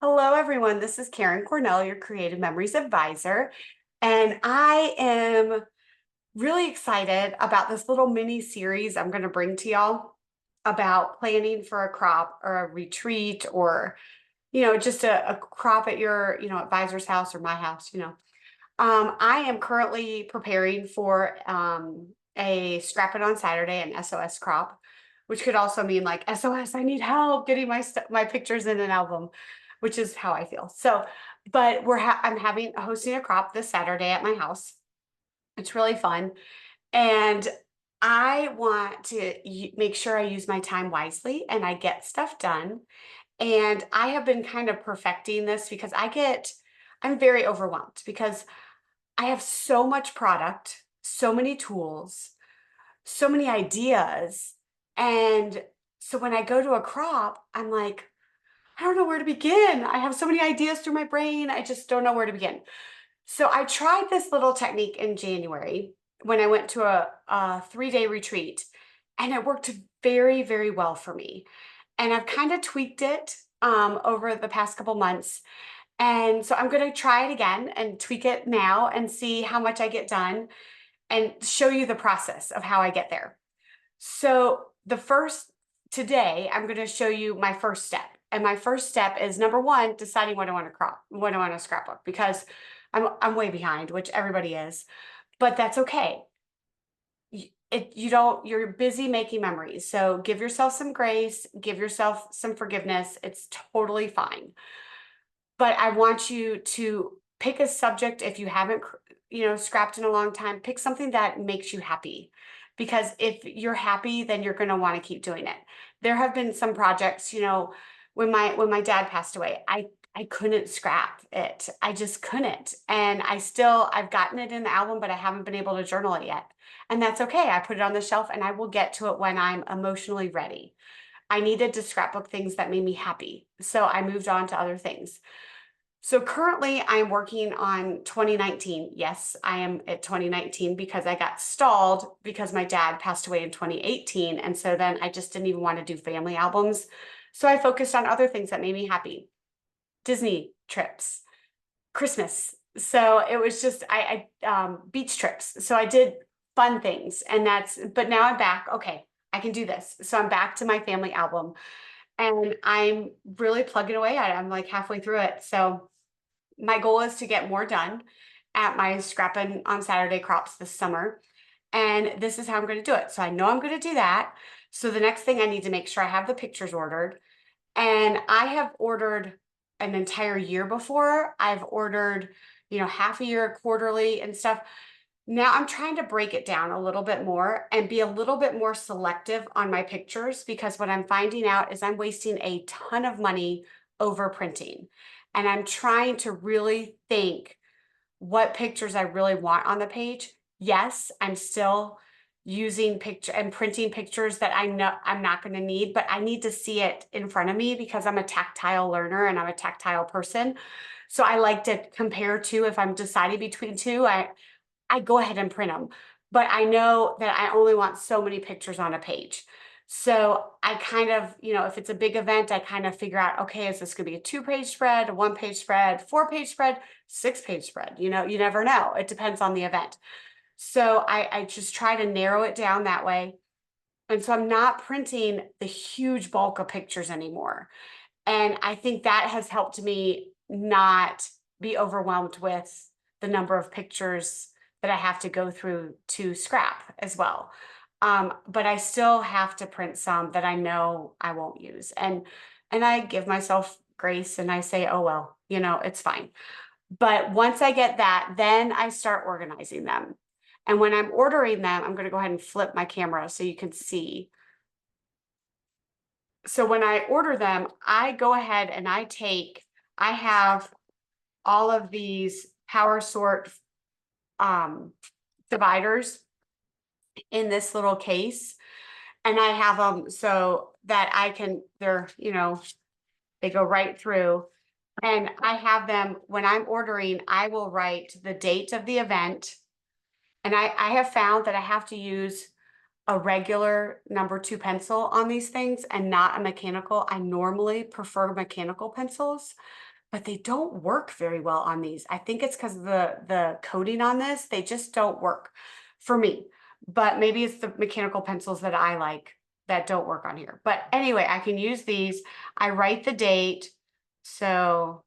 Hello, everyone. This is Karen Cornell, your Creative Memories Advisor. And I am really excited about this little mini series I'm going to bring to y'all about planning for a crop or a retreat or, just a crop at your, advisor's house or my house. I am currently preparing for a Scrap It on Saturday, an SOS crop, which could also mean like SOS, I need help getting my pictures in an album, which is how I feel. So, but I'm having hosting a crop this Saturday at my house. It's really fun, and I want to make sure I use my time wisely and I get stuff done. And I have been kind of perfecting this because I'm very overwhelmed because I have so much product, so many tools, so many ideas. And so when I go to a crop, I'm like, I don't know where to begin. I have so many ideas through my brain. I just don't know where to begin. So I tried this little technique in January when I went to a 3-day retreat, and it worked very, very well for me. And I've kind of tweaked it over the past couple months. And so I'm going to try it again and tweak it now and see how much I get done and show you the process of how I get there. So today, I'm going to show you my first step. And my first step is number one, deciding what I want to scrapbook, because I'm way behind, which everybody is, but that's okay. You're busy making memories. So give yourself some grace, give yourself some forgiveness. It's totally fine. But I want you to pick a subject if you haven't, scrapped in a long time. Pick something that makes you happy, because if you're happy, then you're going to want to keep doing it. There have been some projects, when my dad passed away, I couldn't scrap it. I just couldn't. And I've gotten it in the album, but I haven't been able to journal it yet. And that's okay. I put it on the shelf and I will get to it when I'm emotionally ready. I needed to scrapbook things that made me happy. So I moved on to other things. So currently I'm working on 2019. Yes, I am at 2019 because I got stalled because my dad passed away in 2018. And so then I just didn't even want to do family albums. So I focused on other things that made me happy. Disney trips, Christmas. So it was just beach trips. So I did fun things, but now I'm back. Okay, I can do this. So I'm back to my family album and I'm really plugging away at it. I'm like halfway through it. So my goal is to get more done at my Scrappin' on Saturday crops this summer. And this is how I'm going to do it. So I know I'm going to do that. So the next thing, I need to make sure I have the pictures ordered. And I have ordered an entire year before. I've ordered, half a year, quarterly and stuff. Now I'm trying to break it down a little bit more and be a little bit more selective on my pictures, because what I'm finding out is I'm wasting a ton of money over printing. And I'm trying to really think what pictures I really want on the page. Yes, I'm still using picture and printing pictures that I know I'm not going to need, but I need to see it in front of me because I'm a tactile learner and I'm a tactile person. So I like to compare two. If I'm deciding between two, I go ahead and print them, but I know that I only want so many pictures on a page. So I kind of, if it's a big event, I kind of figure out, okay, is this going to be a 2-page spread, a 1-page spread, 4-page spread, 6-page spread? You never know. It depends on the event. So I just try to narrow it down that way. And so I'm not printing the huge bulk of pictures anymore. And I think that has helped me not be overwhelmed with the number of pictures that I have to go through to scrap as well. But I still have to print some that I know I won't use. And I give myself grace and I say, oh, well, it's fine. But once I get that, then I start organizing them. And when I'm ordering them, I'm going to go ahead and flip my camera so you can see. So when I order them, I go ahead and I have all of these power sort dividers in this little case. And I have them so that they go right through. And I have them when I'm ordering, I will write the date of the event. And I have found that I have to use a regular number 2 pencil on these things and not a mechanical. I normally prefer mechanical pencils. but they don't work very well on these. I think it's because of the coating on this, they just don't work for me. But maybe it's the mechanical pencils that I like that don't work on here. But anyway, I can use these. I write the date. So,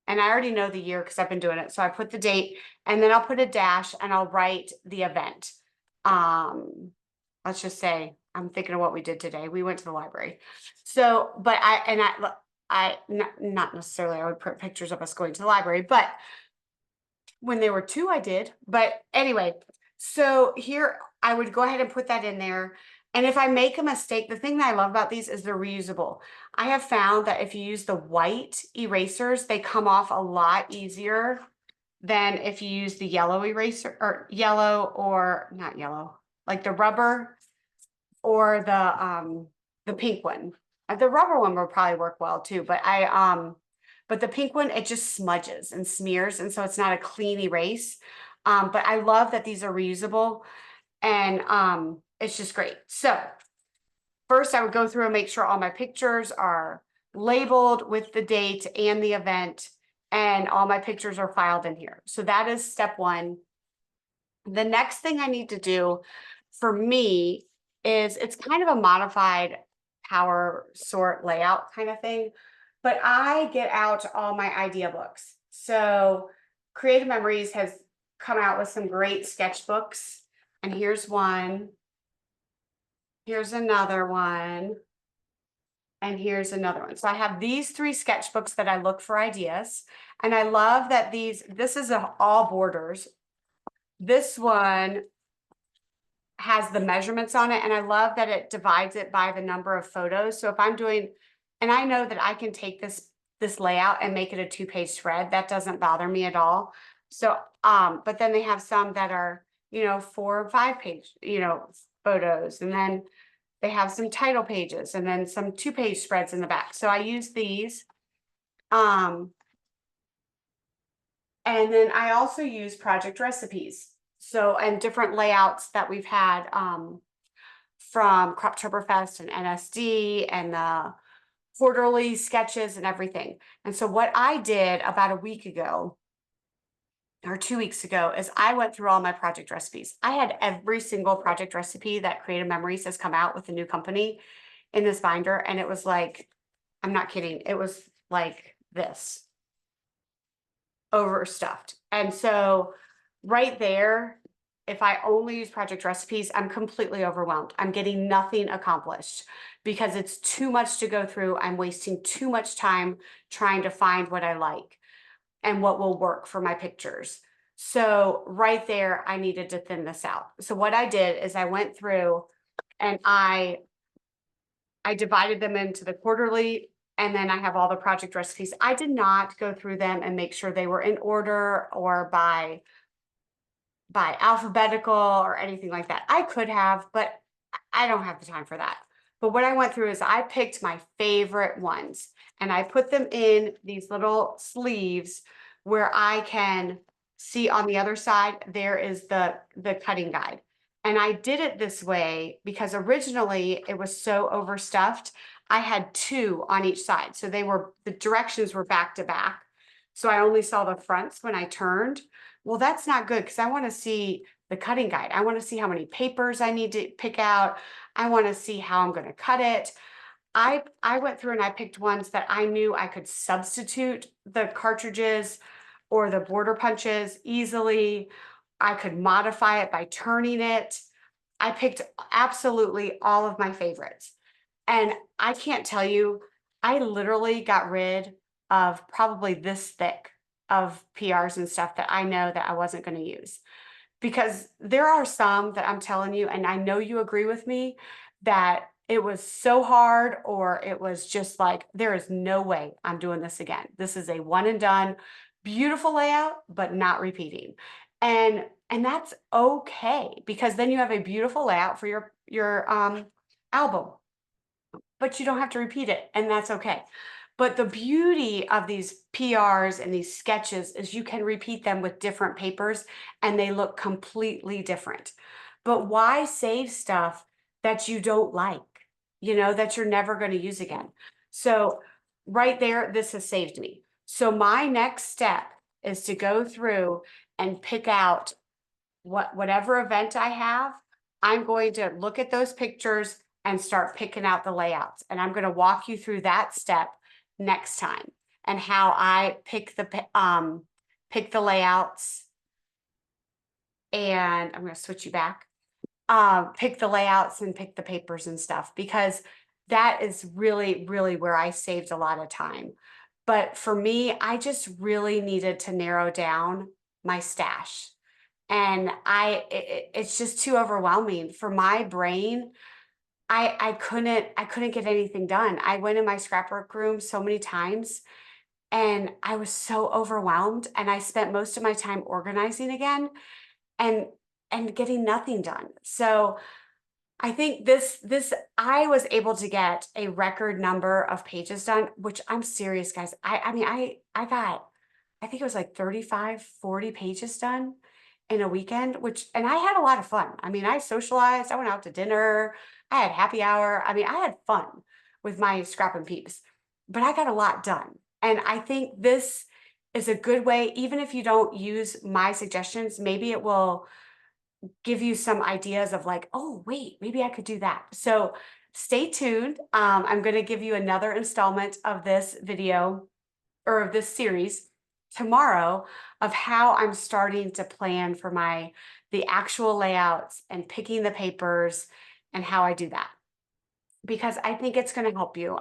and I already know the year because I've been doing it. So I put the date and then I'll put a dash and I'll write the event. Um, let's just say I'm thinking of what we did today. We went to the library. So, but not necessarily I would put pictures of us going to the library, but when they were two, I did. But anyway, so here I would go ahead and put that in there. And if I make a mistake, the thing that I love about these is they're reusable. I have found that if you use the white erasers, they come off a lot easier than if you use the yellow eraser or yellow or not yellow, like the rubber or the pink one. The rubber one will probably work well too, but the pink one, it just smudges and smears, and so it's not a clean erase. But I love that these are reusable and it's just great. So first I would go through and make sure all my pictures are labeled with the date and the event, and all my pictures are filed in here. So that is step one. The next thing I need to do for me is it's kind of a modified power sort layout kind of thing, but I get out all my idea books. So Creative Memories has come out with some great sketchbooks, and here's one, here's another one, and here's another one. So I have these three sketchbooks that I look for ideas, and I love that this is all borders. This one has the measurements on it, and I love that it divides it by the number of photos. So if I'm doing, and I know that I can take this layout and make it a 2-page spread. That doesn't bother me at all. So but then they have some that are, 4 or 5 page, photos, and then they have some title pages and then some 2-page spreads in the back. So I use these. And then I also use project recipes. So, and different layouts that we've had from Croptoberfest and NSD and the quarterly sketches and everything. And so what I did about a week ago or 2 weeks ago is I went through all my project recipes. I had every single project recipe that Creative Memories has come out with a new company in this binder. And it was like, I'm not kidding. It was like this, overstuffed. And so right there, if I only use project recipes, I'm completely overwhelmed. I'm getting nothing accomplished because it's too much to go through. I'm wasting too much time trying to find what I like and what will work for my pictures. So right there, I needed to thin this out. So what I did is I went through and I divided them into the quarterly, and then I have all the project recipes. I did not go through them and make sure they were in order or by alphabetical or anything like that. I could have, but I don't have the time for that. But what I went through is I picked my favorite ones and I put them in these little sleeves where I can see on the other side, there is the cutting guide. And I did it this way because originally it was so overstuffed. I had two on each side. So the directions were back to back. So I only saw the fronts when I turned. Well, that's not good because I want to see the cutting guide. I want to see how many papers I need to pick out. I want to see how I'm going to cut it. I went through and I picked ones that I knew I could substitute the cartridges or the border punches easily. I could modify it by turning it. I picked absolutely all of my favorites. And I can't tell you, I literally got rid of probably this thick of PRs and stuff that I know that I wasn't going to use. Because there are some that I'm telling you, and I know you agree with me, that it was so hard or it was just like, there is no way I'm doing this again. This is a one and done, beautiful layout, but not repeating. And that's okay because then you have a beautiful layout for your album, but you don't have to repeat it, and that's okay. But the beauty of these PRs and these sketches is you can repeat them with different papers and they look completely different. But why save stuff that you don't like, that you're never going to use again? So right there, this has saved me. So my next step is to go through and pick out whatever event I have. I'm going to look at those pictures and start picking out the layouts. And I'm going to walk you through that step next time and how I pick the layouts. And I'm going to switch you back. Pick the layouts and pick the papers and stuff, because that is really, really where I saved a lot of time. But for me, I just really needed to narrow down my stash. And it's just too overwhelming for my brain. I couldn't get anything done. I went in my scrapbook room so many times and I was so overwhelmed, and I spent most of my time organizing again and getting nothing done. So I think this I was able to get a record number of pages done, which I'm serious, guys. I mean, I got, I think it was like 35, 40 pages done in a weekend, which, and I had a lot of fun. I mean, I socialized, I went out to dinner, I had happy hour. I mean, I had fun with my scrap and peeps, but I got a lot done. And I think this is a good way, even if you don't use my suggestions, maybe it will give you some ideas of like, oh, wait, maybe I could do that. So stay tuned. I'm going to give you another installment of this video or of this series tomorrow of how I'm starting to plan for the actual layouts and picking the papers and how I do that, because I think it's going to help you.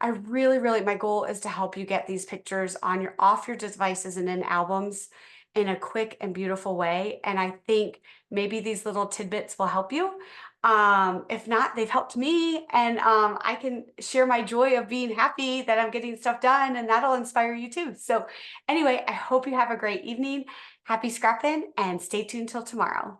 I really, really, my goal is to help you get these pictures on off your devices and in albums in a quick and beautiful way. And I think maybe these little tidbits will help you. If not, they've helped me, and I can share my joy of being happy that I'm getting stuff done, and that'll inspire you too. So anyway, I hope you have a great evening. Happy scrapping, and stay tuned till tomorrow.